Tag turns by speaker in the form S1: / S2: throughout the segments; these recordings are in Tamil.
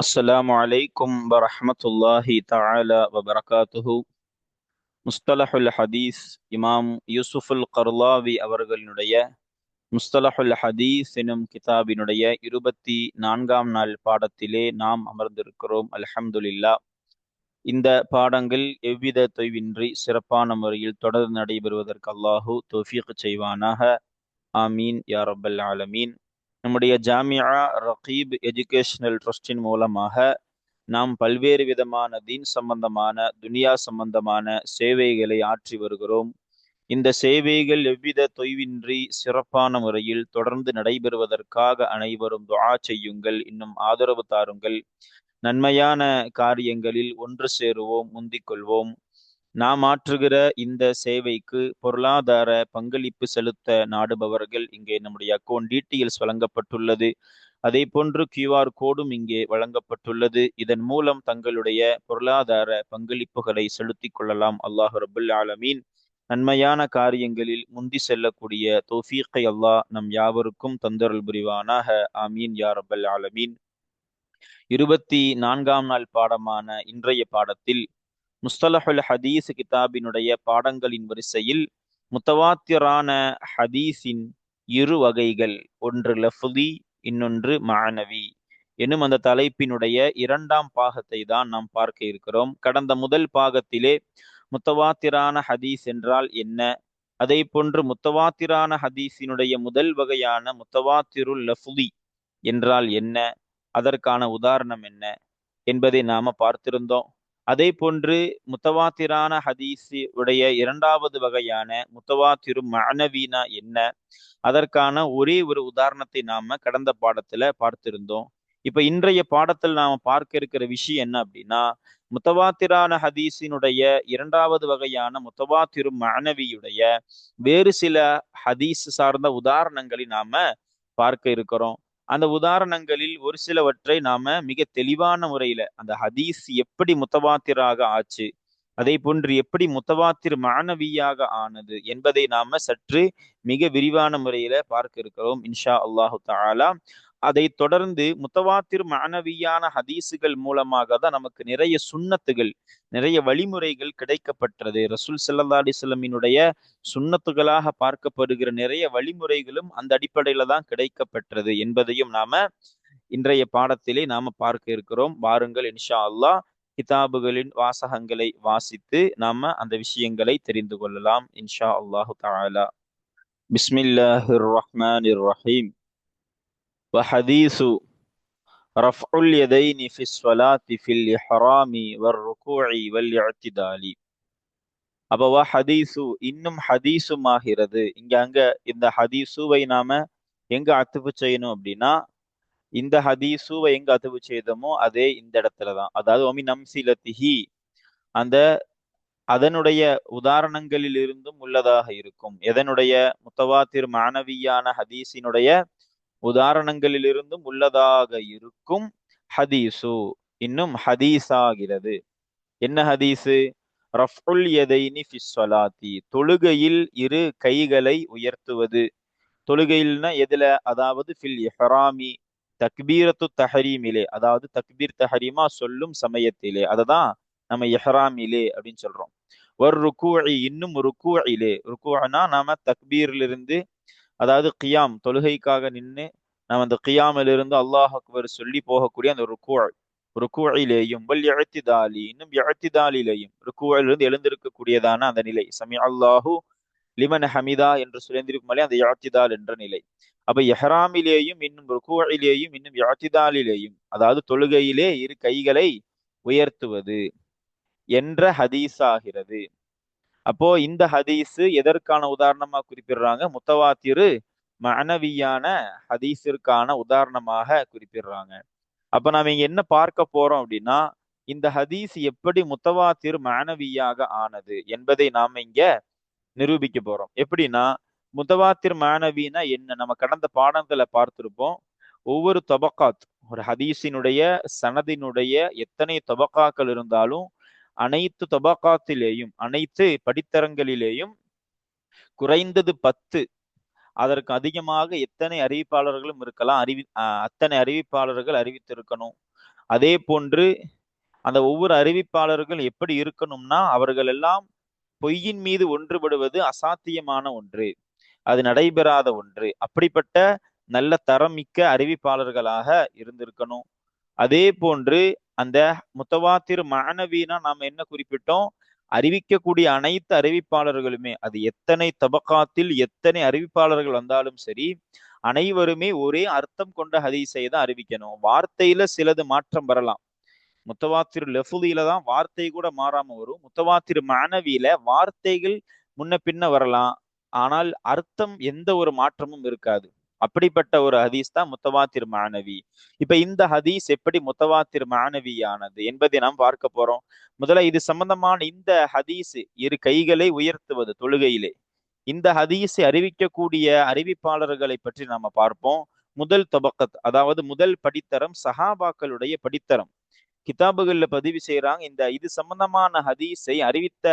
S1: அஸ்ஸலாமு அலைக்கும் வரஹ்மத்துல்லாஹி தஆலா வபரகாத்துஹு. முஸ்தலஹுல் ஹதீஸ் இமாம் யூசுஃபுல் கர்லாவி அவர்களினுடைய முஸ்தலஹுல் ஹதீஸ் எனும் கிதாபினுடைய 24ஆம் நாள் பாடத்திலே நாம் அமர்ந்திருக்கிறோம். அல்ஹம்துலில்லாஹ். இந்த பாடங்கள் எவ்வித தொய்வின்றி சிறப்பான முறையில் தொடர்ந்து நடைபெறுவதற்கு அல்லாஹு தௌஃபீக் செய்வானாக. ஆமீன் யா ரப்பல் ஆலமீன். நம்முடைய ஜாமியா ரகீப் எஜுகேஷனல் ட்ரஸ்டின் மூலமாக நாம் பல்வேறு விதமான தீன் சம்பந்தமான துனியா சம்பந்தமான சேவைகளை ஆற்றி வருகிறோம். இந்த சேவைகள் எவ்வித தொய்வின்றி சிறப்பான முறையில் தொடர்ந்து நடைபெறுவதற்காக அனைவரும் துஆ செய்யுங்கள், இன்னும் ஆதரவு தாருங்கள். நன்மையான காரியங்களில் ஒன்று சேருவோம், முந்திக் கொள்வோம். நாம் ஆற்றுகிற இந்த சேவைக்கு பொருளாதார பங்களிப்பு செலுத்த நாடுபவர்கள் இங்கே நம்முடைய அக்கௌண்ட் டீட்டெயில்ஸ் வழங்கப்பட்டுள்ளது. அதே போன்று QR கோடும் இங்கே வழங்கப்பட்டுள்ளது. இதன் மூலம் தங்களுடைய பொருளாதார பங்களிப்புகளை செலுத்திக் கொள்ளலாம். அல்லாஹ் ரபுல் ஆலமீன் நன்மையான காரியங்களில் முந்தி செல்லக்கூடிய தௌஃபீக்கை அல்லாஹ் நம் யாவருக்கும் தந்தருள் புரிவானாக. ஆமீன் யா ரப்பல் ஆலமீன். 24ஆம் நாள் பாடமான இன்றைய பாடத்தில் முஸ்தலஹுல் ஹதீஸ் கிதாபினுடைய பாடங்களின் வரிசையில் முத்தவாத்திரான ஹதீஸின் இரு வகைகள், ஒன்று லஃப்தி, இன்னொன்று மானவி எனும் அந்த தலைப்பினுடைய 2ஆம் பாகத்தை தான் நாம் பார்க்க இருக்கிறோம். கடந்த முதல் பாகத்திலே முத்தவாத்திரான ஹதீஸ் என்றால் என்ன, அதே போன்று முத்தவாத்திரான ஹதீஸினுடைய முதல் வகையான முத்தவாத்திருல் லஃப்தி என்றால் என்ன, அதற்கான உதாரணம் என்ன என்பதை நாம பார்த்திருந்தோம். அதே போன்று முத்தவாத்திரான ஹதீஸி உடைய 2வது வகையான முத்தவாத்திரு மஅனவீனா என்ன, அதற்கான ஒரே ஒரு உதாரணத்தை நாம கடந்த பாடத்துல பார்த்திருந்தோம். இப்ப இன்றைய பாடத்தில் நாம பார்க்க இருக்கிற விஷயம் என்ன அப்படின்னா, முத்தவாத்திரான ஹதீஸினுடைய 2வது வகையான முத்தவாத்திரு மஅனவியுடைய வேறு சில ஹதீஸ் சார்ந்த உதாரணங்களை நாம பார்க்க இருக்கிறோம். அந்த உதாரணங்களில் ஒரு சிலவற்றை நாம மிக தெளிவான முறையில அந்த ஹதீஸ் எப்படி முத்தவாத்திராக ஆச்சு, அதே போன்று எப்படி முத்தவாத்திர் மானவியாக ஆனது என்பதை நாம சற்று மிக விரிவான முறையில பார்க்க இருக்கிறோம் இன்ஷா அல்லாஹு தஆலா. அதை தொடர்ந்து முத்தவாத்திர் மானவியான ஹதீஸுகள் மூலமாக தான் நமக்கு நிறைய சுன்னத்துகள், நிறைய வழிமுறைகள் கிடைக்கப்பட்டது. ரசூல் ஸல்லல்லாஹு அலைஹி வஸல்லமினுடைய சுன்னத்துகளாக பார்க்கப்படுகிற நிறைய வழிமுறைகளும் அந்த அடிப்படையில தான் கிடைக்கப்பெற்றது என்பதையும் நாம இன்றைய பாடத்திலே நாம பார்க்க இருக்கிறோம். வாருங்கள் இன்ஷா அல்லாஹ் கிதாபுகளின் வாசகங்களை வாசித்து நாம அந்த விஷயங்களை தெரிந்து கொள்ளலாம் இன்ஷா அல்லாஹு தஆலா. பிஸ்மில்லாஹிர் ரஹ்மானிர் ரஹீம். وحديث رفع اليدين في الصلاة في الإحرام والركوع والاعتدال. அப்ப ஹதீசு இன்னும் ஹதீசும் ஆகிறது. அங்க இந்த ஹதீசுவை நாம எங்க அத்துப்பு செய்யணும் அப்படின்னா, இந்த ஹதீசுவை எங்க அத்துப்பு செய்தோமோ அதே இந்த இடத்துலதான். அதாவது ஒமி நம்சிலத்திஹி, அந்த அதனுடைய உதாரணங்களில் இருந்தும் உள்ளதாக இருக்கும். எதனுடைய? முத்தவாத்திர் மானவியான ஹதீஸினுடைய உதாரணங்களில் இருந்தும் உள்ளதாக இருக்கும் ஹதீசு இன்னும் ஹதீஸாகிறது. என்ன ஹதீஸு? ரஃபுல் யதைனி ஃபிஸ் ஸலாத்தி, தொழுகையில் இரு கைகளை உயர்த்துவது. தொழுகையில்னா எதுல? அதாவது ஃபில் இஹ்ராமி, தக்பீரத்து தஹரீமிலே, அதாவது தக்பீர் தஹரீமா சொல்லும் சமயத்திலே, அததான் நம்ம இஹ்ராமிலே அப்படின்னு சொல்றோம். ஒரு ருக்கூஇ, இன்னும் ருக்கூஇலே, ருக்கூஅனா நாம தக்பீரிலிருந்து, அதாவது கியாம் தொழுகைக்காக நின்று நம்ம அந்த கியாமிலிருந்து அல்லாஹ் அக்பர் சொல்லி போகக்கூடிய அந்த ருக்கூஇலேயும், வல் இஅ்திதாலி, இன்னும் இஅ்திதாலிலேயும், ருக்கூஇலிருந்து எழுந்திருக்கக்கூடியதான அந்த நிலை, சமி அல்லாஹு லிமன் ஹமிதா என்று சுழந்திருக்கும் அந்த இஅ்திதால் என்ற நிலை. அப்ப இஹ்ராமிலேயும் இன்னும் ருக்கூஇலேயும் இன்னும் இஅ்திதாலிலேயும், அதாவது தொழுகையிலே இரு கைகளை உயர்த்துவது என்ற ஹதீஸ் ஆகிறது. அப்போ இந்த ஹதீஸ் எதற்கான உதாரணமா குறிப்பிடுறாங்க? முத்தவாத்திரு மஅனவியான ஹதீஸிற்கான உதாரணமாக குறிப்பிடுறாங்க. அப்ப நாம இங்க என்ன பார்க்க போறோம் அப்படின்னா, இந்த ஹதீஸ் எப்படி முத்தவாத்திர் மஅனவியாக ஆனது என்பதை நாம இங்க நிரூபிக்க போறோம். எப்படின்னா, முத்தவாத்திர் மஅனவினா என்ன? நம்ம கடந்த பாடத்துல பார்த்திருப்போம். ஒவ்வொரு தபக்காத், ஒரு ஹதீஸினுடைய சனதினுடைய எத்தனை தபக்காக்கள் இருந்தாலும் அனைத்து தபக்காத்திலேயும், அனைத்து படித்தரங்களிலேயும் குறைந்தது 10, அதற்கு அதிகமாக எத்தனை அறிவிப்பாளர்களும் இருக்கலாம், அத்தனை அறிவிப்பாளர்கள் அறிவித்திருக்கணும். அதே போன்று அந்த ஒவ்வொரு அறிவிப்பாளர்கள் எப்படி இருக்கணும்னா, அவர்கள் எல்லாம் பொய்யின் மீது ஒன்றுபடுவது அசாத்தியமான ஒன்று, அது நடைபெறாத ஒன்று. அப்படிப்பட்ட நல்ல தரம் மிக்க அறிவிப்பாளர்களாக இருந்திருக்கணும். அதே போன்று அந்த முத்தவாத்திர் மாணவீனா நாம் என்ன குறிப்பிட்டோம்? அறிவிக்கக்கூடிய அனைத்து அறிவிப்பாளர்களுமே, அது எத்தனை தபக்காத்தில் எத்தனை அறிவிப்பாளர்கள் வந்தாலும் சரி, அனைவருமே ஒரே அர்த்தம் கொண்ட ஹதீஸை தான் அறிவிக்கணும். வார்த்தையில சிலது மாற்றம் வரலாம். முத்தவாத்திர் லெஃபுலியில தான் வார்த்தை கூட மாறாம வரும். முத்தவாத்திர் மாணவியில வார்த்தைகள் முன்ன பின்ன வரலாம், ஆனால் அர்த்தம் எந்த ஒரு மாற்றமும் இருக்காது. அப்படிப்பட்ட ஒரு ஹதீஸ் தான் முத்தவாத்திர் மாணவி. இப்ப இந்த ஹதீஸ் எப்படி முத்தவாத்திர் மாணவியானது என்பதை நாம் பார்க்க போறோம். முதல்ல இது சம்பந்தமான இந்த ஹதீஸ், இரு கைகளை உயர்த்துவது தொழுகையிலே, இந்த ஹதீஸை அறிவிக்கக்கூடிய அறிவிப்பாளர்களை பற்றி நாம பார்ப்போம். முதல் தபக்கத், அதாவது முதல் படித்தரம் சஹாபாக்களுடைய படித்தரம். கிதாபுகள்ல பதிவு செய்யறாங்க, இந்த இது சம்பந்தமான ஹதீஸை அறிவித்த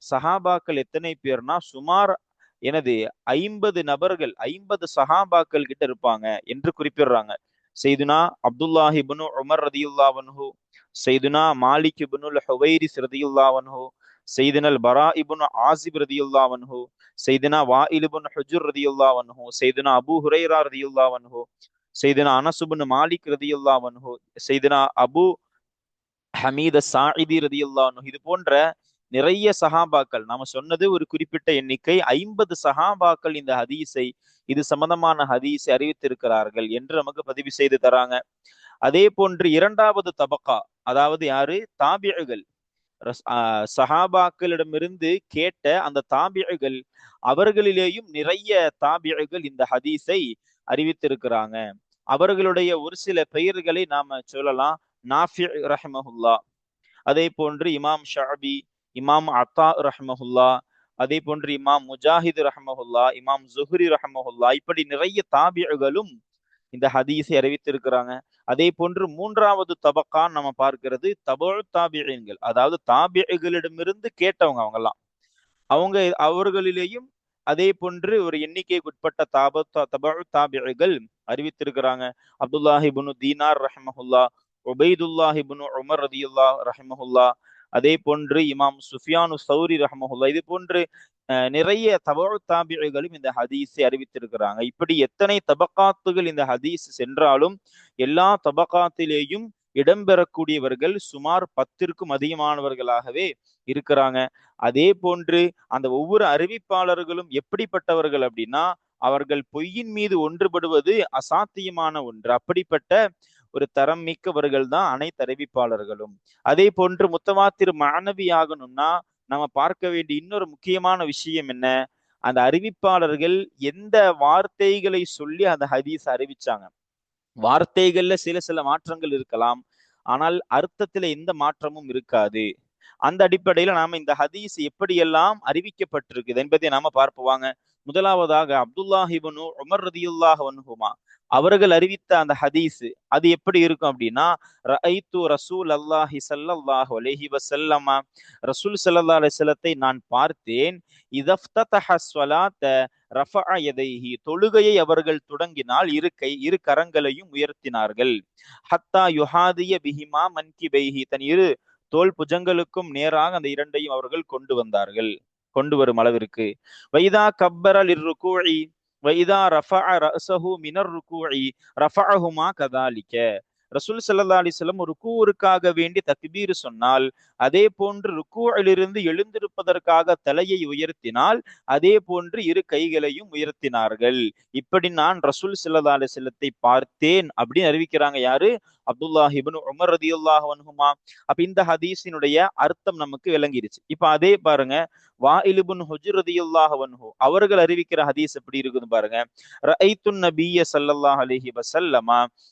S1: சஹாபாக்கள் எத்தனை பேர்னா, சுமார் எனது 50 நபர்கள், 50 சஹாபாக்கள் கிட்ட இருப்பாங்க என்று குறிப்பிடுறாங்க. செய்துனா அப்துல்லாஹி இப்னு உமர் ரதியுல்லாஹு அன்ஹு, செய்துனா மாலிக் இப்னுல் ஹுவைரிஸ் ரதியுல்லாஹு அன்ஹு, செய்துனல் பரா இப்னு ஆசிப் ரதியுல்லாஹு அன்ஹு, செய்துனா வாயில் இப்னு ஹுஜுர் ரதியுல்லாஹு அன்ஹு, செய்துனா அபூ ஹுரைரா ரதியுல்லாஹு அன்ஹு, செய்துனா அனஸ் இப்னு மாலிக் ரதியுல்லாஹு அன்ஹு, செய்துனா அபூ ஹமீத சாயிதி ரதியுல்லாஹு அன்ஹு, இது போன்ற நிறைய சஹாபாக்கள். நாம சொன்னது ஒரு குறிப்பிட்ட எண்ணிக்கை, 50 சஹாபாக்கள் இந்த ஹதீஸை, இது சம்பந்தமான ஹதீஸை அறிவித்திருக்கிறார்கள் என்று நமக்கு பதிவு செய்து தராங்க. அதே போன்று இரண்டாவது தபக்கா, அதாவது யாரு? தாபிகள். சஹாபாக்களிடமிருந்து கேட்ட அந்த தாபிகள், அவர்களிலேயும் நிறைய தாபிகள் இந்த ஹதீஸை அறிவித்திருக்கிறாங்க. அவர்களுடைய ஒரு சில பெயர்களை நாம சொல்லலாம். நாஃபி ரஹ்மஹுல்லா, அதே போன்று இமாம் ஷாபி, இமாம் அத்தா ரஹ்மஹுல்லா, அதே போன்று இமாம் முஜாஹித் ரஹ்மஹுல்லா, இமாம் ஜுஹ்ரி ரஹ்மஹுல்லா, இப்படி நிறைய தாபிகளும் இந்த ஹதீஸை அறிவித்திருக்கிறாங்க. அதே போன்று மூன்றாவது தபக்கான் நம்ம பார்க்கிறது தபு தாபிகள், அதாவது தாபிகளிடமிருந்து கேட்டவங்க அவங்கெல்லாம். அவங்க அவர்களிலேயும் அதே போன்று ஒரு எண்ணிக்கைக்கு உட்பட்ட தபு தாபிகள் அறிவித்திருக்கிறாங்க. அப்துல்லாஹி இப்னு தீனார் ரஹ்மஹுல்லா, உபைதுல்லாஹி இப்னு உமர் ரதியுல்லாஹ் ரஹ்மஹுல்லா, அதே போன்று இமாம் சுஃபியானு சௌரி ரஹ்மஹுல்லா, இது போன்று நிறைய தபு தாபிகளும் இந்த ஹதீஸை அறிவித்திருக்கிறாங்க. இப்படி எத்தனை தபக்காத்துகள் இந்த ஹதீஸ் சென்றாலும் எல்லா தபக்காத்திலேயும் இடம்பெறக்கூடியவர்கள் சுமார் 10க்கும் அதிகமானவர்களாகவே இருக்கிறாங்க. அதே போன்று அந்த ஒவ்வொரு அறிவிப்பாளர்களும் எப்படிப்பட்டவர்கள் அப்படின்னா, அவர்கள் பொய்யின் மீது ஒன்றுபடுவது அசாத்தியமான ஒன்று. அப்படிப்பட்ட ஒரு தரம் மிக்கவர்கள் தான் அனைத்து அறிவிப்பாளர்களும். அதே போன்று முத்தவாத்திர் மாணவி ஆகணும்னா நம்ம பார்க்க வேண்டிய இன்னொரு முக்கியமான விஷயம் என்ன? அந்த அறிவிப்பாளர்கள் எந்த வார்த்தைகளை சொல்லி அந்த ஹதீஸ் அறிவிச்சாங்க. வார்த்தைகள்ல சில சில மாற்றங்கள் இருக்கலாம், ஆனால் அர்த்தத்துல எந்த மாற்றமும் இருக்காது. அந்த அடிப்படையில நாம இந்த ஹதீஸ் எப்படியெல்லாம் அறிவிக்கப்பட்டிருக்குது என்பதை நாம பார்ப்போம். முதலாவதாக அப்துல்லாஹி இப்னு உமர் ரதியுல்லாஹு அன்ஹுமா அவர்கள் அறிவித்த அந்த ஹதீஸ், அது எப்படி இருக்கும் அப்படின்னா, ரஐத்து ரசூல் அல்லாஹி ஸல்லல்லாஹு அலைஹி வஸல்லம், ரசூல் ஸல்லல்லாஹு அலைஹி வஸல்லத்தை நான் பார்த்தேன், இதஃப்ததஹ ஸலாத்த ரஃபஅ யதைஹி, தொழுகையை அவர்கள் தொடங்கினால் இரு கரங்களையும் உயர்த்தினார்கள். ஹத்தா யுஹாதிய பிஹிமா மன்கிபைஹி, தன் இரு தோல் புஜங்களுக்கும் நேராக அந்த இரண்டையும் அவர்கள் கொண்டு வரும் அளவிற்கு. வைதா கப்பர லிர்ருகூஇ வைதா ரஃபஅ ரஅஸஹு மினர் ருகூஇ ரஃபஅஹுமா கதாலிக. ரசூல் ஸல்லல்லாஹு அலைஹி வஸல்லம் ருக்கூவுக்காக வேண்டி தக்பீர் சொன்னால், அதே போன்று ருக்கூவிலிருந்து எழுந்திருப்பதற்காக தலையை உயர்த்தினால், அதே போன்று இரு கைகளையும் உயர்த்தினார்கள். இப்படி நான் ரசூல் ஸல்லல்லாஹு அலைஹி வஸல்லத்தை பார்த்தேன் அப்படின்னு அறிவிக்கிறாங்க. யாரு? அப்துல்லாஹி இப்னு உமர் ரதியுல்லாஹு அன்ஹுமா. அப்ப இந்த ஹதீஸினுடைய அர்த்தம் நமக்கு விளங்கிடுச்சு. இப்ப அதே பாருங்க, வாயில் இப்னு ஹுஜர் ரதியுல்லாஹு அன்ஹு அவர்கள் அறிவிக்கிற ஹதீஸ் எப்படி இருக்குது பாருங்க. ரஐத்துன் நபிய்ய ஸல்லல்லாஹு அலைஹி வஸல்லம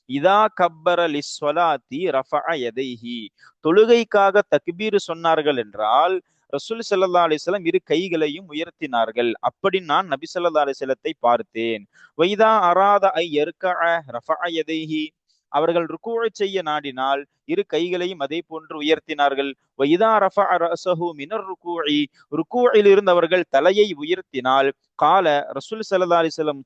S1: இதா கப்பர லிஸ்ஸலாத்தி ரஃபஅ யதைஹி, தொழுகைக்காக தக்பீர் சொன்னார்கள் என்றால் ரசூல் ஸல்லல்லாஹு அலைஹி வஸல்லம் இரு கைகளையும் உயர்த்தினார்கள். அப்படி நான் நபி ஸல்லல்லாஹு அலைஹி வஸல்லத்தை பார்த்தேன். வைதா அராத ஐ யர்கஅ ரஃபஅ யதைஹி, அவர்கள் ருக்கு செய்ய நாடினால் இரு கைகளையும் அதே போன்று உயர்த்தினார்கள். வைதா ரஃபஅ ரஅஸஹு மினர் ருக்கூஇ, ருக்கூஇல் இருந்து அவர்கள் தலையை உயர்த்தினால் கால ரசூல் ஸல்லல்லாஹு அலைஹி வஸல்லம்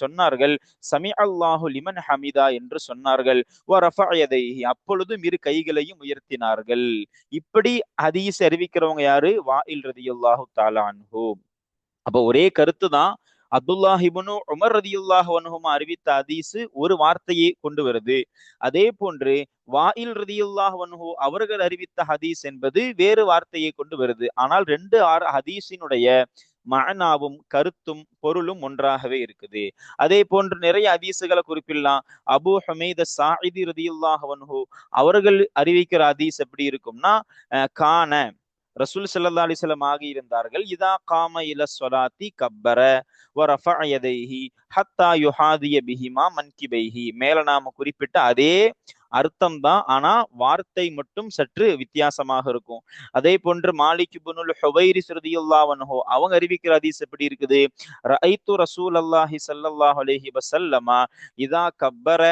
S1: சொன்னார்கள் சமி அல்லாஹு லிமன் ஹமிதா என்று சொன்னார்கள். வ ரஃபஅ யதைஹி, அப்பொழுதும் இரு கைகளையும் உயர்த்தினார்கள். இப்படி ஹதீஸ் அறிவிக்கிறவங்க யாரு? வாயில் ரலியல்லாஹு தஆலா அன்ஹு. அப்ப ஒரே கருத்து தான். அப்துல்லாஹ் இப்னு உமர் ரலியல்லாஹு அன்ஹுமா அறிவித்த ஹதீஸ் ஒரு வார்த்தையை கொண்டு வருது. அதே போன்று வாயில் ரலியல்லாஹு அன்ஹு அவர்கள் அறிவித்த ஹதீஸ் என்பது வேறு வார்த்தையை கொண்டு வருது. ஆனால் ரெண்டு ஹதீஸினுடைய மஅனாவும் கருத்தும் பொருளும் ஒன்றாகவே இருக்குது. அதே போன்று நிறைய ஹதீஸுகளை குறிப்பிடலாம். அபூ ஹுமைத் ஸாஇதி ரலியல்லாஹு அன்ஹு அவர்கள் அறிவிக்கிற ஹதீஸ் எப்படி இருக்கும்னா, கான ரசூல் ஸல்லல்லாஹு அலைஹி வஸல்லம் ஆகி இருந்தார்கள், இதா காம இல ஸலாத்தி கப்பர வ ரஃபஅ யதைஹி ஹத்தா யுஹாதிய பிஹிமா மன்கிபைஹி. மேல நாம குறிப்பிட்ட அதே அர்த்தம் தான், ஆனா வார்த்தை மட்டும் சற்று வித்தியாசமாக இருக்கும். அதே போன்று மாலிக் இப்னுல் ஹுவைரிஸ் ரலியல்லாஹு அன்ஹு அவங்க அறிவிக்கிற ஹதீஸ் எப்படி இருக்குது? ரஅய்து ரசூலல்லாஹி ஸல்லல்லாஹு அலைஹி வஸல்லம இதா கப்பர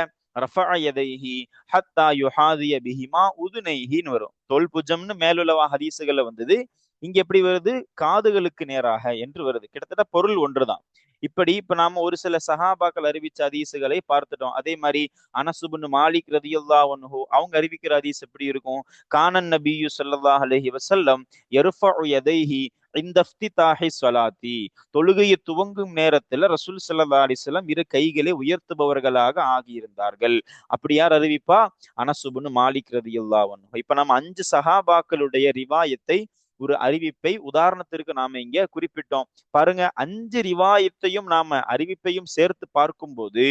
S1: ரஃபஅ யதைஹி ஹத்தா யுஹாதிய பிஹிமா உதுனைஹின்னு வரும். தோல்புஜம்னு மேலுள்ள ஹதீஸுகள்ல வந்தது. இங்க எப்படி வருது? காதுகளுக்கு நேராக என்று வருது. கிட்டத்தட்ட பொருள் ஒன்றுதான். இப்ப நாம ஒரு சில சஹாபாக்கள் அறிவிச்ச ஹதீஸுகளை பார்த்துட்டோம். அதே மாதிரி அனஸ் இப்னு மாலிக் ரலியல்லாஹு அன்ஹு அவங்க அறிவிக்கிற ஹதீஸ் எப்படி இருக்கும்? கானன் நபியு ஸல்லல்லாஹு அலைஹி வஸல்லம் யர்ஃபஉ யதைஹி இந்த இஃப்திதாஹி ஸலாத்தி, தொழுகையை துவங்கும் நேரத்துல ரசூல் ஸல்லல்லாஹு அலைஹி வஸல்லம் இரு கைகளை உயர்த்துபவர்களாக ஆகியிருந்தார்கள். அப்படி யார் அறிவிப்பா? அனஸ் இப்னு மாலிக் ரலியல்லாஹு அன்ஹு. இப்ப நம்ம 5 சஹாபாக்களுடைய ரிவாயத்தை, ஒரு அறிவிப்பை உதாரணத்திற்கு நாம இங்க குறிப்பிட்டோம். பாருங்க, 5 ரிவாயத்தையும் நாம அறிவிப்பையும் சேர்த்து பார்க்கும்போது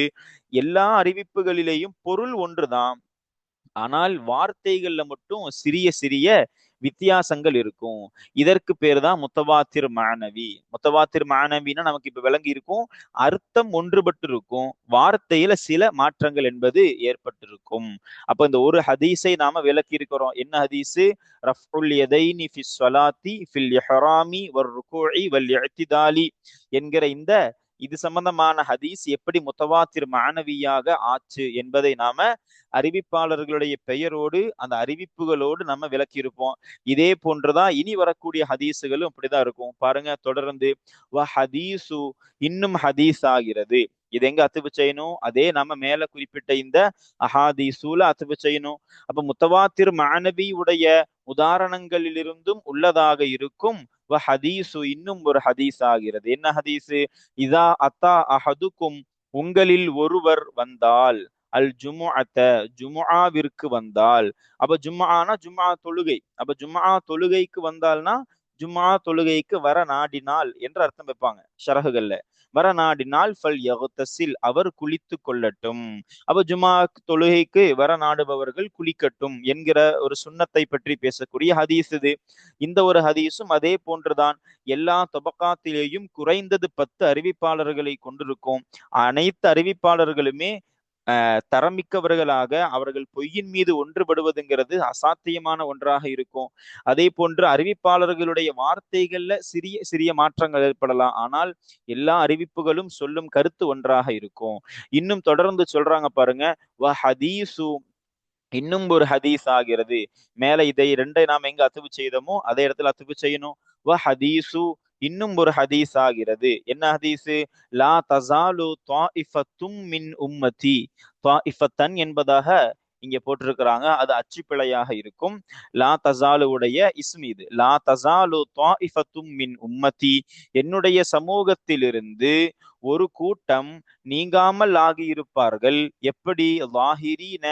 S1: எல்லா அறிவிப்புகளிலேயும் பொருள் ஒன்றுதான். ஆனால் வார்த்தைகள்ல மட்டும் சிறிய சிறிய வித்தியாசங்கள் இருக்கும். இதற்கு பேர் தான் முத்தவாத்திர் மானவி. முத்தவாத்திர் மானவின்னா நமக்கு இப்ப விளங்கி இருக்கும், அர்த்தம் ஒன்றுபட்டு இருக்கும், வார்த்தையில சில மாற்றங்கள் என்பது ஏற்பட்டிருக்கும். அப்ப இந்த ஒரு ஹதீஸை நாம விளக்கி இருக்கிறோம். என்ன ஹதீஸ்? ரஃபுல் யதைனி ஃபிஸ் ஸலாத்தி ஃபில் இஹ்ராமி வர் ருகூஇ வல் இஅ்திதாலி என்கிற இது சம்பந்தமான ஹதீஸ் எப்படி முத்தவாத்திர் மானவியாக ஆச்சு என்பதை நாம அறிவிப்பாளர்களுடைய பெயரோடு அந்த அறிவிப்புகளோடு நம்ம விளக்கி இருப்போம். இதே போன்றுதான் இனி வரக்கூடிய ஹதீஸுகளும் அப்படிதான் இருக்கும். பாருங்க, தொடர்ந்து வ ஹதீசு இன்னும் ஹதீஸ் ஆகிறது. இது எங்க அத்துப்பு செய்யணும்? அதே நம்ம மேல குறிப்பிட்ட இந்த அஹாதீசூல அத்துப்பு செய்யணும். அப்ப முத்தவாத்திர் மானவி உடைய உதாரணங்களிலிருந்தும் உள்ளதாக இருக்கும். வ ஹதீசு இன்னும் ஒரு ஹதீஸ் ஆகிறது. என்ன ஹதீஸ்? இதா அத்தா அஹதுக்கும், உங்களில் ஒருவர் வந்தால், அல் ஜுமுஅத்த ஜுமுஆவிற்கு வந்தால். அப்ப ஜும்ஆனா ஜும்ஆ தொழுகை. அப்ப ஜும்ஆ தொழுகைக்கு வந்தால்னா ஜும்ஆ தொழுகைக்கு வர நாடினால் என்று அர்த்தம் வைப்பாங்க ஷரஹுகள்ல. வர நாடினால் ஃபல் யக்தஸில், அவர் குளித்து கொள்ளட்டும். அப்ப ஜும்ஆ தொழுகைக்கு வர நாடுபவர்கள் குளிக்கட்டும் என்கிற ஒரு சுன்னத்தை பற்றி பேசக்கூடிய ஹதீஸ் இது. இந்த ஒரு ஹதீஸும் அதே போன்றுதான். எல்லா தபக்காத்திலேயும் குறைந்தது 10 அறிவிப்பாளர்களை கொண்டிருக்கும். அனைத்து அறிவிப்பாளர்களுமே தரமிக்கவர்களாக, அவர்கள் பொய்யின் மீது ஒன்றுபடுவதுங்கிறது அசாத்தியமான ஒன்றாக இருக்கும். அதே போன்று அறிவிப்பாளர்களுடைய வார்த்தைகள்ல சிறிய சிறிய மாற்றங்கள் ஏற்படலாம், ஆனால் எல்லா அறிவிப்புகளும் சொல்லும் கருத்து ஒன்றாக இருக்கும். இன்னும் தொடர்ந்து சொல்றாங்க பாருங்க, வ ஹதீசு இன்னும் ஒரு ஹதீஸ் ஆகிறது. மேல இதை ரெண்டை நாம் எங்க அத்துவு செய்தோமோ அதே இடத்துல அத்துவு செய்யணும். வ ஹதீசு இன்னும் ஒரு ஹதீஸ் ஆகிறது. என்ன ஹதீஸ்? லா தஸாலு த்வாஇஃபத்தும் மின் உம்மதி. த்வாஇஃபத்தன் என்பதாக இங்க போட்டிருக்கிறாங்க, அது அச்சுப்பிழையாக இருக்கும். லா தஸாலு உடைய இஸ்ம் இது. லா தஸாலு த்வாஇஃபத்தும் மின் உம்மதி, என்னுடைய சமூகத்திலிருந்து ஒரு கூட்டம் நீங்காமல் ஆகியிருப்பார்கள். எப்படி? லாஹிரீன,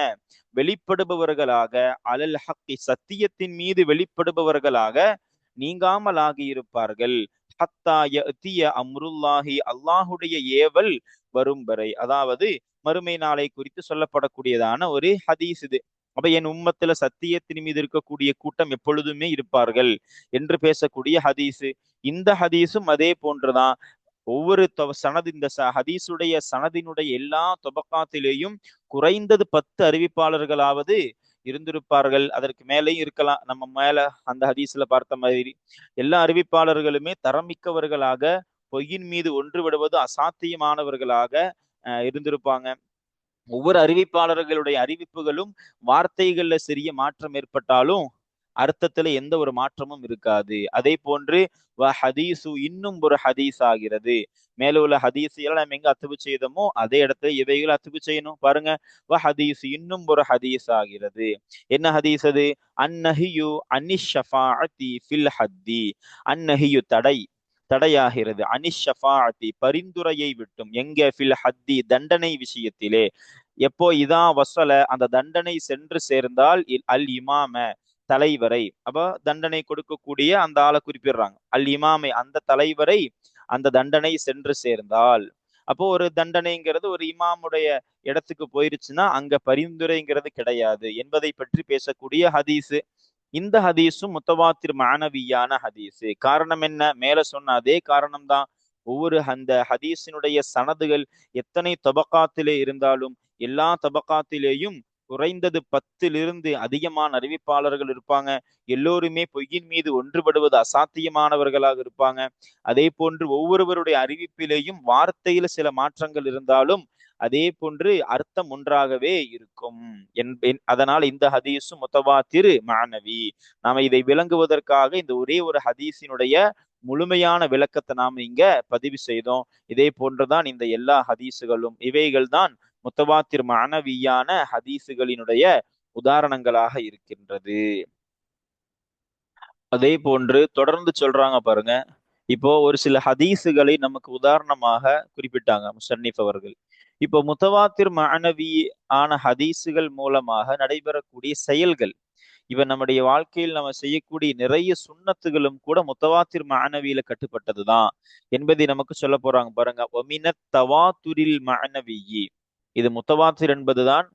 S1: வெளிப்படுபவர்களாக, அலல் ஹக்கி, சத்தியத்தின் மீது வெளிப்படுபவர்களாக நீங்காமல் ஆகியிருப்பார்கள். ஹத்தா யஅ்திய அம்ருல்லாஹி, அல்லாஹுடைய ஏவல் வரும் வரை. அதாவது மறுமை நாளை குறித்து சொல்லப்படக்கூடியதான ஒரு ஹதீஸ் இது. அப்ப என் உம்மத்துல சத்தியத்தின் மீது இருக்கக்கூடிய கூட்டம் எப்பொழுதுமே இருப்பார்கள் என்று பேசக்கூடிய ஹதீஸ். இந்த ஹதீஸும் அதே போன்றுதான். ஒவ்வொரு சனது, இந்த ஹதீஸுடைய சனதினுடைய எல்லா தொபக்காத்திலேயும் குறைந்தது 10 அறிவிப்பாளர்களாவது இருந்திருப்பார்கள். அதற்கு மேலேயும் இருக்கலாம். நம்ம மேல அந்த ஹதீஸ்ல பார்த்த மாதிரி எல்லா அறிவிப்பாளர்களுமே தரமிக்கவர்களாக, பொய்யின் மீது ஒன்று விடுவது அசாத்தியமானவர்களாக இருந்திருப்பாங்க. ஒவ்வொரு அறிவிப்பாளர்களுடைய அறிவிப்புகளும் வார்த்தைகள்ல சிறிய மாற்றம் ஏற்பட்டாலும் அர்த்தத்துல எந்த ஒரு மாற்றமும் இருக்காது. அதே போன்று ஹதீசு இன்னும் ஒரு ஹதீஸ் ஆகிறது. மேல உள்ள ஹதீஸ் எல்லாம் நம்ம எங்க அத்துபு செய்தோமோ அதே இடத்துல இவைகள் அத்துபு செய்யணும். பாருங்க, ஹதீஸ் இன்னும் ஒரு ஹதீஸ் ஆகிறது. என்ன ஹதீஸ் அது? அந்நஹியு அனிஷ் ஷஃபாஅத்தி ஃபில் ஹத்தி. அந்நஹியு தடையாகிறது. அனிஷ் ஷஃபாஅத்தி பரிந்துரையை விட்டும். எங்க? ஃபில் ஹத்தி தண்டனை விஷயத்திலே. எப்போ? இதா வசல அந்த தண்டனை சென்று சேர்ந்தால் அல் இமாம தலைவரை. அப்ப தண்டனை கொடுக்கக்கூடிய அந்த ஆளை குறிப்பிடுறாங்க. அல் இமாமை அந்த தலைவரை அந்த தண்டனை சென்று சேர்ந்தால். அப்போ ஒரு தண்டனைங்கிறது ஒரு இமாமுடைய இடத்துக்கு போயிருச்சுன்னா அங்க பரிந்துரைங்கிறது கிடையாது என்பதை பற்றி பேசக்கூடிய ஹதீஸு. இந்த ஹதீஸும் முத்தவாத்திர் மானவியான ஹதீஸு. காரணம் என்ன? மேல சொன்ன அதே காரணம்தான். ஒவ்வொரு அந்த ஹதீஸினுடைய சனதுகள் எத்தனை தபக்காத்திலே இருந்தாலும் எல்லா தபக்காத்திலேயும் குறைந்தது 10 அதிகமான அறிவிப்பாளர்கள் இருப்பாங்க. எல்லோருமே பொய்யின் மீது ஒன்றுபடுவது அசாத்தியமானவர்களாக இருப்பாங்க. அதே போன்று ஒவ்வொருவருடைய அறிவிப்பிலேயும் வார்த்தையில சில மாற்றங்கள் இருந்தாலும் அதே போன்று அர்த்தம் ஒன்றாகவே இருக்கும். அதனால் இந்த ஹதீஸும் முத்தவாத்திர் மானவி. நாம இதை விளங்குவதற்காக இந்த ஒரே ஒரு ஹதீஸினுடைய முழுமையான விளக்கத்தை நாம இங்க பதிவு செய்தோம். இதே போன்றுதான் இந்த எல்லா ஹதீஸுகளும். இவைகள் தான் முத்தவாத்திர் மானவியான ஹதீஸுகளினுடைய உதாரணங்களாக இருக்கின்றது. அதே போன்று தொடர்ந்து சொல்றாங்க பாருங்க. இப்போ ஒரு சில ஹதீஸுகளை நமக்கு உதாரணமாக குறிப்பிட்டாங்க முசன்னிஃப் அவர்கள். இப்போ முத்தவாத்திர் மானவி ஆன ஹதீஸுகள் மூலமாக நடைபெறக்கூடிய செயல்கள், இவன் நம்முடைய வாழ்க்கையில் நம்ம செய்யக்கூடிய நிறைய சுண்ணத்துகளும் கூட முத்தவாத்திர் மானவியில கட்டுப்பட்டதுதான் என்பதை நமக்கு சொல்ல போறாங்க பாருங்க. ஒமினத் தவாத்துரில் மானவியி. இது முத்தவாத்திர் என்பதுதான்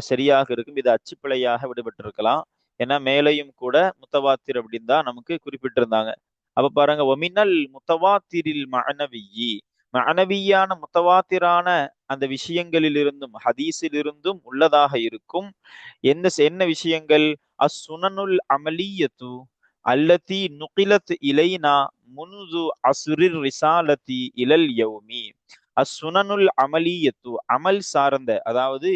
S1: சரியாக இருக்கும். இது அச்சுப்பிழையாக விடுபட்டிருக்கலாம். ஏன்னா மேலையும் கூட முத்தவாத்திர் அப்படின்னு தான் நமக்கு குறிப்பிட்டிருந்தாங்க. அப்ப பாருங்க, ஒமினல் முத்தவாத்திரில் மானவியி. மானவியான முத்தவாத்திரான அந்த விஷயங்களில் இருந்தும் ஹதீஸில் இருந்தும் உள்ளதாக இருக்கும். என்ன விஷயங்கள்? அசுனனுல் அமலியத்து அல்லதி நுகிலத் இலைனா முன்து அசுரிர் ரிசாலத்தி இலல் யௌமி. அசுனனுல் அமலியத்து அமல் சார்ந்த, அதாவது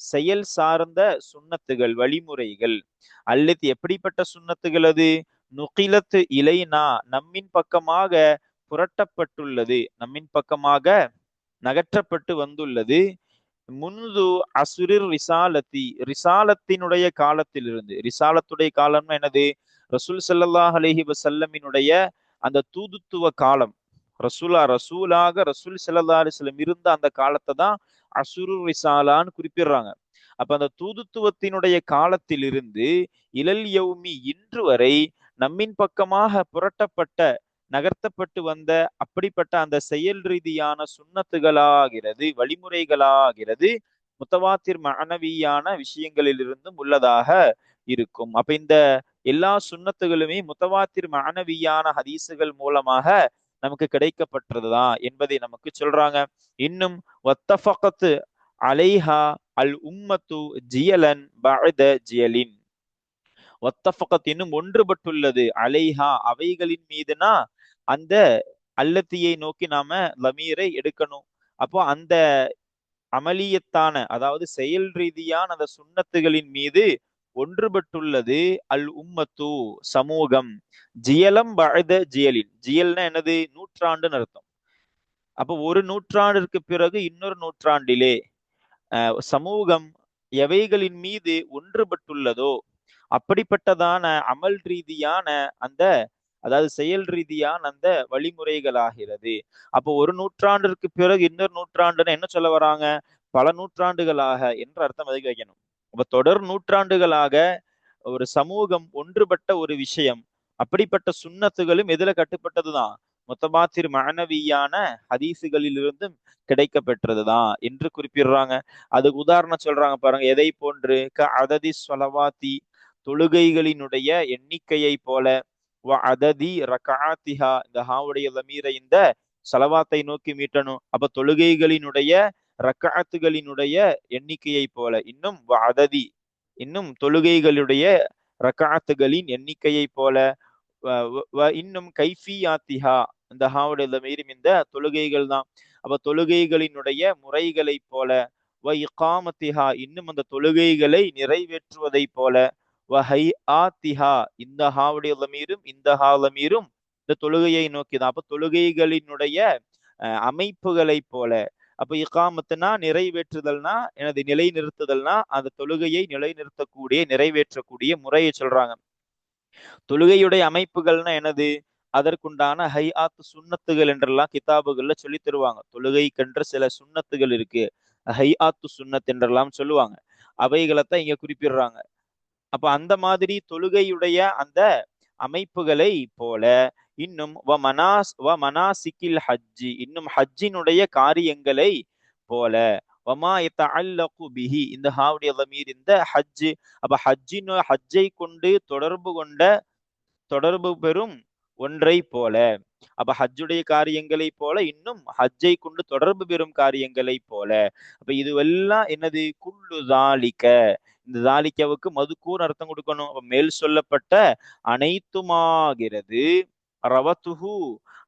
S1: செயல் சார்ந்த சுன்னத்துகள், வழிமுறைகள். அல்லது எப்படிப்பட்ட சுன்னத்துகள் அது? நுகிலத்து இலைனா நம்மின் பக்கமாக புரட்டப்பட்டுள்ளது, நம்மின் பக்கமாக நகற்றப்பட்டு வந்துள்ளது. முன்து அசுரிர் ரிசாலத்தி ரிசாலத்தினுடைய காலத்திலிருந்து. ரிசாலத்துடைய காலம்னா என்னது? ரசூல் ஸல்லல்லாஹு அலைஹி வஸல்லமினுடைய அந்த தூதுத்துவ காலம். ரசூலாக ரசூல் ஸல்லல்லாஹு அலைஹி வஸல்லம் இருந்த அந்த காலத்தை தான் அசுரு ரிசாலான்னு குறிப்பிடுறாங்க. அப்ப அந்த தூதுத்துவத்தினுடைய காலத்திலிருந்து இலல் யௌமி இன்று வரை நம்மின் பக்கமாக புரட்டப்பட்ட, நகர்த்தப்பட்டு வந்த அப்படிப்பட்ட அந்த செயல் ரீதியான சுன்னத்துகளாகிறது, வழிமுறைகளாகிறது முத்தவாத்திர் மானவியான விஷயங்களிலிருந்தும் உள்ளதாக இருக்கும். அப்ப இந்த எல்லா சுன்னத்துகளுமே முத்தவாத்திர் மானவியான ஹதீசுகள் மூலமாக நமக்கு கிடைக்கப்பட்டதுதான் என்பதை நமக்கு சொல்றாங்க. இன்னும் வத்தஃபகத்து அலைஹா அல் உம்மத்து ஜியலன் பஅத ஜியலின். ஒத்தஃபகத் இன்னும் ஒன்றுபட்டுள்ளது அலைஹா அவைகளின் மீதுனா அந்த அல்லத்தியை நோக்கி நாம லமீரை எடுக்கணும். அப்போ அந்த அமலியத்தான, அதாவது செயல் ரீதியான அந்த சுன்னத்துகளின் மீது ஒன்றுபட்டுள்ளது அல் உம்மத்து சமூகம். ஜியலம் பஅத ஜியலின். ஜியல்னா என்னது? நூற்றாண்டுன்னு அர்த்தம். அப்போ ஒரு நூற்றாண்டிற்கு பிறகு இன்னொரு நூற்றாண்டிலே சமூகம் எவைகளின் மீது ஒன்றுபட்டுள்ளதோ அப்படிப்பட்டதான அமல் ரீதியான அந்த, அதாவது செயல் ரீதியான அந்த வழிமுறைகளாகிறது. அப்போ ஒரு நூற்றாண்டிற்கு பிறகு இன்னொரு நூற்றாண்டுன்னு என்ன சொல்ல வராங்க? பல நூற்றாண்டுகளாக என்ற அர்த்தம் அதுக்கு வைக்கணும். அப்ப தொடர் நூற்றாண்டுகளாக ஒரு சமூகம் ஒன்றுபட்ட ஒரு விஷயம். அப்படிப்பட்ட சுன்னத்துகளும் எதுல கட்டுப்பட்டதுதான்? முத்தவாத்திர் மானவியான ஹதீசுகளிலிருந்தும் கிடைக்க பெற்றதுதான் என்று குறிப்பிடுறாங்க. அதுக்கு உதாரணம் சொல்றாங்க பாருங்க. எதை போன்று? அததி சொலவாத்தி தொழுகைகளினுடைய எண்ணிக்கையை போல. அததி ரகாத்திஹா இந்த ஹாவுடைய லமீரை இந்த சலவாத்தை நோக்கி மீட்டணும். அப்ப தொழுகைகளினுடைய ரக்காத்துகளினுடைய எண்ணிக்கையை போல. இன்னும் அததி இன்னும் தொழுகைகளுடைய ரக்காத்துகளின் எண்ணிக்கையை போல. இன்னும் கைஃபியாத்திஹா இந்த ஹாவுடைய லமீரும் இந்த தொழுகைகள் தான். அப்ப தொழுகைகளினுடைய முறைகளை போல. வ இகாமத்திஹா இன்னும் அந்த தொழுகைகளை நிறைவேற்றுவதை போல, வ ஹை ஆத்திஹா இந்த ஹாவுடைய லமீரும் இந்த ஹா லமீரும் இந்த தொழுகையை நோக்கிதான். அப்ப தொழுகைகளினுடைய அமைப்புகளை போல. அப்ப இகாமத்துனா நிறைவேற்றுதல்னா எனது நிலை நிறுத்துதல்னா அந்த தொழுகையை நிலைநிறுத்தக்கூடிய நிறைவேற்றக்கூடிய முறையை சொல்றாங்க. தொழுகையுடைய அமைப்புகள்னா என்னது? அதற்குண்டான ஹை ஆத்து சுன்னத்துகள் என்றெல்லாம் கிதாபுகள்ல சொல்லி தருவாங்க. தொழுகைக்கென்று சில சுன்னத்துகள் இருக்கு, ஹை ஆத்து சுன்னத் என்றெல்லாம் சொல்லுவாங்க. அவைகளைத்தான் இங்க குறிப்பிடுறாங்க. அப்ப அந்த மாதிரி தொழுகையுடைய அந்த அமைப்புகளை போல இன்னும் வ மனாசிக்கில் ஹஜ்ஜி இன்னும் ஹஜ்ஜினுடைய காரியங்களை போல, வமா யதஅல்லகு பிஹி இந்த ஹாவுடைய லமீர் இந்த ஹஜ். அப்ப ஹஜ்ஜை கொண்டு தொடர்பு பெறும் ஒன்றை போல. அப்ப ஹஜ்ஜுடைய காரியங்களை போல இன்னும் ஹஜ்ஜை கொண்டு தொடர்பு பெறும் காரியங்களை போல. அப்ப இதுவெல்லாம் என்னது? குல்லு தாலிக்க இந்த தாலிக்கவுக்கு மதுக்கூர் அர்த்தம் கொடுக்கணும். அப்ப மேல் சொல்லப்பட்ட அனைத்துமாகிறது. ரவத்துஹு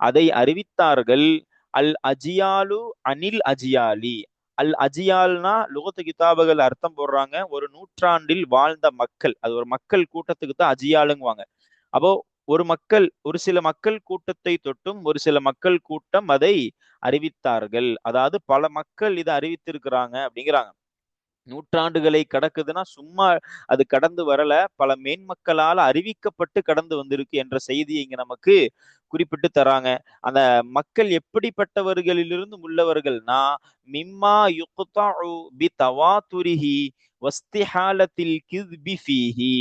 S1: அதை அறிவித்தார்கள். அல் அஜியாலு அனில் அஜியாலி. அல் அஜியால்னா லுகத்து கிதாபுகள் அர்த்தம் போடுறாங்க, ஒரு நூற்றாண்டில் வாழ்ந்த மக்கள். அது ஒரு மக்கள் கூட்டத்துக்கு தான் அஜியாலுங்குவாங்க. அப்போ ஒரு சில மக்கள் கூட்டத்தை தொட்டும் ஒரு சில மக்கள் கூட்டம் அதை அறிவித்தார்கள். அதாவது பல மக்கள் இதை அறிவித்திருக்கிறாங்க அப்படிங்கிறாங்க. நூற்றாண்டுகளை கடக்குதுன்னா சும்மா அது கடந்து வரல, பல மேன்மக்களால் அறிவிக்கப்பட்டு கடந்து வந்திருக்கு என்ற செய்தியை இங்க நமக்கு குறிப்பிட்டு தராங்க. அந்த மக்கள் எப்படிப்பட்டவர்களிலிருந்து உள்ளவர்கள்னா, மிம்மா யுக்தஉ பி தவாதுரிஹி வஸ்திஹாலத்தில் கிஸ்பி ஃபீஹி.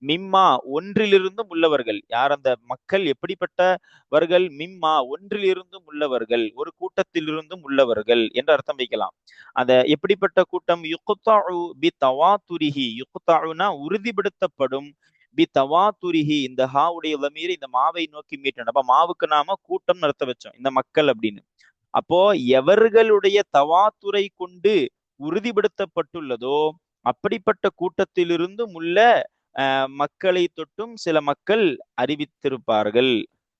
S1: மிம்மா ஒன்றிலிருந்தும் உள்ளவர்கள். யார் அந்த மக்கள்? எப்படிப்பட்டவர்கள்? மிம்மா ஒன்றிலிருந்தும் உள்ளவர்கள், ஒரு கூட்டத்திலிருந்தும் உள்ளவர்கள் என்று அர்த்தம் வைக்கலாம். அந்த எப்படிப்பட்ட கூட்டம்? யுக்தஉ பி தவாதுரிஹி. யுக்தஉனா உறுதிப்படுத்தப்படும், பி தவாதுரிஹி இந்த ஹாவுடைய லமீர் இந்த மாவை நோக்கி மீட்டணும். அப்ப மாவுக்கு நாம கூட்டம் நடத்த வச்சோம், இந்த மக்கள் அப்படின்னு. அப்போ எவர்களுடைய தவாத்துரை கொண்டு உறுதிப்படுத்தப்பட்டுள்ளதோ அப்படிப்பட்ட கூட்டத்திலிருந்தும் உள்ள மக்களை தொட்டும் சில மக்கள் அறிவித்திருப்பார்கள்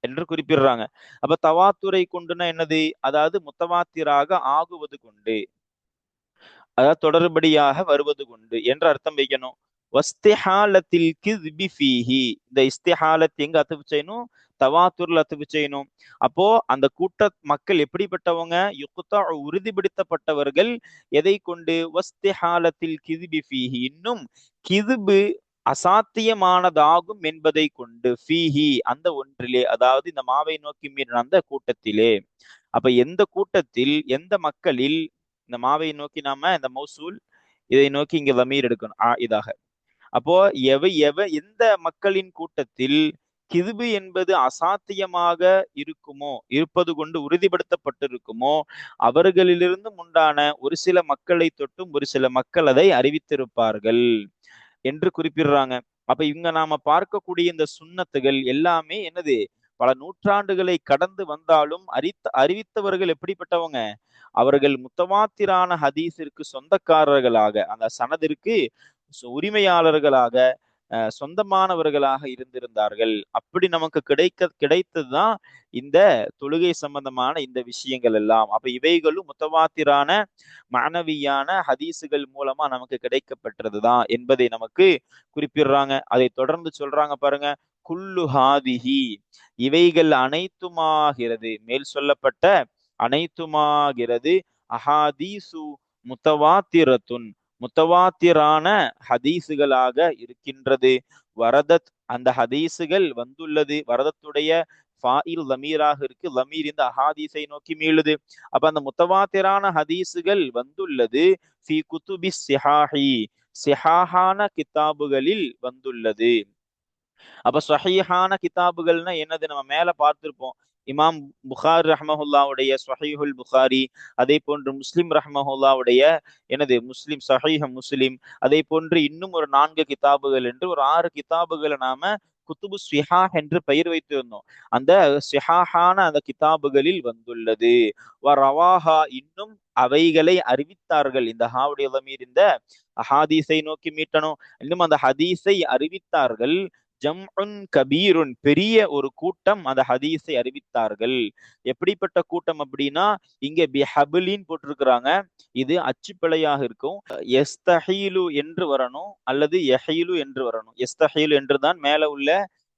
S1: என்று குறிப்பிடுறாங்க. அப்ப தவாத்துரை கொண்டுனா என்னது? அதாவது முத்தவாத்திராக ஆகுவது கொண்டு, அதாவது தொடர்படியாக வருவது கொண்டு என்ற அர்த்தம் வைக்கணும். வஸ்திஹாலத்தில் கிஸ்பி ஃபீஹி இந்த இஸ்திஹாலத் எங்க அத்துப்பு செய்யணும்? தவாத்துர்ல அத்துப்பு செய்யணும். அப்போ அந்த கூட்ட மக்கள் எப்படிப்பட்டவங்க? யுக்தா உறுதிப்படுத்தப்பட்டவர்கள். எதை கொண்டு? வஸ்திஹாலத்தில் கிஸ்பி ஃபீஹி இன்னும் கிதுபு அசாத்தியமானதாகும் என்பதை கொண்டு, ஃபீஹி அந்த ஒன்றிலே, அதாவது இந்த மாவை நோக்கி மீறின அந்த கூட்டத்திலே. அப்ப எந்த கூட்டத்தில், எந்த மக்களில், இந்த மாவை நோக்கி நாம இந்த மௌசூல் இதை நோக்கி இங்க லமீர் எடுக்கணும் இதாக. அப்போ எந்த மக்களின் கூட்டத்தில் கிதுபு என்பது அசாத்தியமாக இருக்குமோ, இருப்பது கொண்டு உறுதிப்படுத்தப்பட்டிருக்குமோ, அவர்களிலிருந்து உண்டான ஒரு சில மக்களை தொட்டும் ஒரு சில மக்கள் அதை அறிவித்திருப்பார்கள் என்று குறிப்பிடுறாங்க. அப்ப இங்க நாம பார்க்கக்கூடிய இந்த சுன்னத்துகள் எல்லாமே என்னது? பல நூற்றாண்டுகளை கடந்து வந்தாலும் அறிவித்தவர்கள் எப்படிப்பட்டவங்க? அவர்கள் முத்தவாத்திரான ஹதீஸிற்கு சொந்தக்காரர்களாக, அந்த சனதிற்கு உரிமையாளர்களாக, சொந்தமானவர்களாக இருந்திருந்தார்கள். அப்படி நமக்கு கிடைத்ததுதான் இந்த தொழுகை சம்பந்தமான இந்த விஷயங்கள் எல்லாம். அப்ப இவைகளும் முத்தவாத்திரான மானவியான ஹதீஸுகள் மூலமா நமக்கு கிடைக்கப்பட்டதுதான் என்பதை நமக்கு குறிப்பிடுறாங்க. அதை தொடர்ந்து சொல்றாங்க பாருங்க, குல்லு ஹாதிஹி இவைகள் அனைத்துமாகிறது, மேல் சொல்லப்பட்ட அனைத்துமாகிறது. அஹாதீசு முத்தவாத்திரத்துன் முத்தவாத்திரான ஹதீசுகளாக இருக்கின்றது. வரதத் அந்த ஹதீசுகள் வந்துள்ளது. வரதத்துடைய ஃபாயில் லமீராக இருக்கு, லமீர் இந்த அஹாதீஸை நோக்கி மீளுது. அப்ப அந்த முத்தவாத்திரான ஹதீசுகள் வந்துள்ளது ஃபி குதுபி சிஹாஹி சிஹாஹான கிதாபுகளில் வந்துள்ளது. அப்ப சஹீஹான கிதாபுகள்னா என்னது? நம்ம மேல பார்த்திருப்போம். இமாம் புகாரி ரஹ்மஹுல்லாவுடைய ஸஹீஹுல் புகாரி, அதே போன்று முஸ்லிம் ரஹ்மஹுல்லாவுடைய என்னது முஸ்லிம் ஸஹீஹ் முஸ்லிம், அதே போன்று இன்னும் ஒரு 4 கிதாபுகள் என்று ஒரு 6 கிதாபுகளை நாம குத்துபு ஸ்விஹாஹ் என்று பெயர் வைத்திருந்தோம். அந்த ஸ்விஹாஹான அந்த கிதாபுகளில் வந்துள்ளது. ரவாஹா இன்னும் அவைகளை அறிவித்தார்கள். இந்த ஹாவுடைய லமீர் இந்த ஹதீஸை நோக்கி மீட்டணும். இன்னும் அந்த ஹதீஸை அறிவித்தார்கள். ஜம்உன் கபீருன், பெரிய ஒரு கூட்டம் அந்த ஹதீஸை அறிவித்தார்கள். எப்படிப்பட்ட கூட்டம் அப்படின்னா, இங்க பிஹபிலின் போட்டிருக்கிறாங்க, இது அச்சுப்பிழையாக இருக்கும். எஸ்தஹீலு என்று வரணும் அல்லது யஹீலு என்று வரணும். எஸ்தஹீலு என்றுதான் மேல உள்ள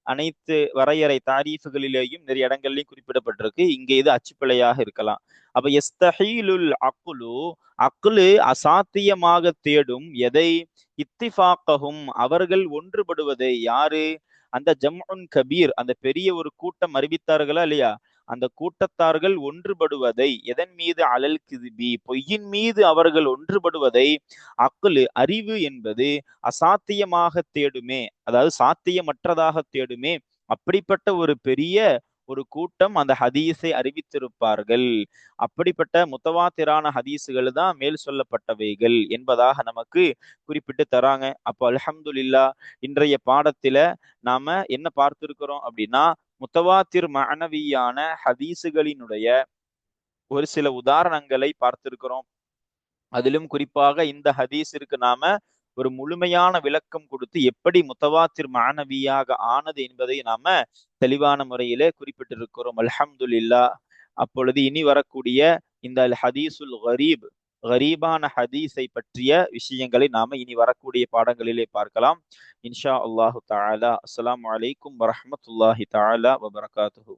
S1: அனைத்து வரையறை தாரீஃபுகளிலேயும் நிறைய இடங்கள்லையும் குறிப்பிடப்பட்டிருக்கு. இங்க இது அச்சுப்பிழையாக இருக்கலாம். அப்ப எஸ்தஹீலுல் அக்லு, அக்லு அசாத்தியமாக தேடும் எதை? இத்திஃபாக்கஹும், அவர்கள் ஒன்றுபடுவதை. யாரு? அந்த ஜம்உன் கபீர், அந்த பெரிய ஒரு கூட்டம் அறிவித்தார்களா இல்லையா, அந்த கூட்டத்தார்கள் ஒன்றுபடுவதை. எதன் மீது? அலல் கிதிபி, பொய்யின் மீது அவர்கள் ஒன்றுபடுவதை. அக்லு, அறிவு என்பது அசாத்தியமாக தேடுமே, அதாவது சாத்தியமற்றதாக தேடுமே. அப்படிப்பட்ட ஒரு பெரிய ஒரு கூட்டம் அந்த ஹதீஸை அறிவித்திருப்பார்கள். அப்படிப்பட்ட முத்தவாத்திரான ஹதீஸுகள் தான் மேல் சொல்லப்பட்டவைகள் என்பதாக நமக்கு குறிப்பிட்டு தராங்க. அப்போ அல்ஹம்துலில்லா, இன்றைய பாடத்துல நாம என்ன பார்த்திருக்கிறோம் அப்படின்னா, முத்தவாத்திர் மஅனவியான ஹதீஸுகளினுடைய ஒரு சில உதாரணங்களை பார்த்திருக்கிறோம். அதிலும் குறிப்பாக இந்த ஹதீஸிற்கு நாம ஒரு முழுமையான விளக்கம் கொடுத்து எப்படி முத்தவாத்திர் மஅனவியாக ஆனது என்பதை நாம தெளிவான முறையிலே குறிப்பிட்டிருக்கிறோம். அல்ஹம்துலில்லா. அப்பொழுது இனி வரக்கூடிய இந்த அல் ஹதீசுல் கரீப், கரீபான ஹதீஸை பற்றிய விஷயங்களை நாம இனி வரக்கூடிய பாடங்களிலே பார்க்கலாம். இன்ஷா அல்லாஹு தஆலா. அஸ்ஸலாமு அலைக்கும் வரஹ்மத்துல்லாஹி தஆலா வபரகாத்துஹு.